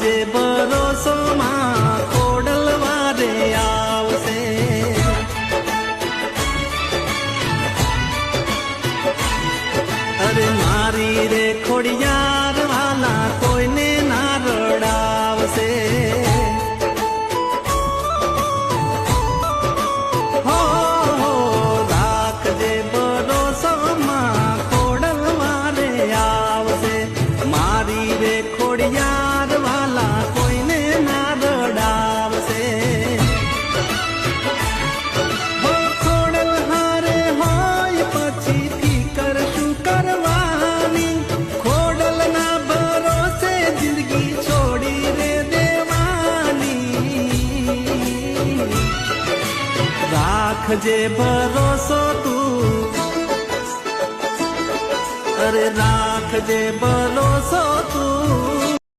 રાખજે ભરોસો માં ખોડલ વારે આવશે અરે મારી રે ખોડિયાર વાલા કોઈને ના રડાવશે હો રાખજે ભરોસો માં ખોડલ વારે આવશે મારી રે ખોડિયાર વાલા કોઈને ના રડાવશે હો ખોડલ હારે હોય પછી ફિકર શું કરવાની ખોડલ ના ભરોસે જિંદગી છોડી રે દેવાની રાખજે ભરોસો તું અરે રાખજે ભરોસો તું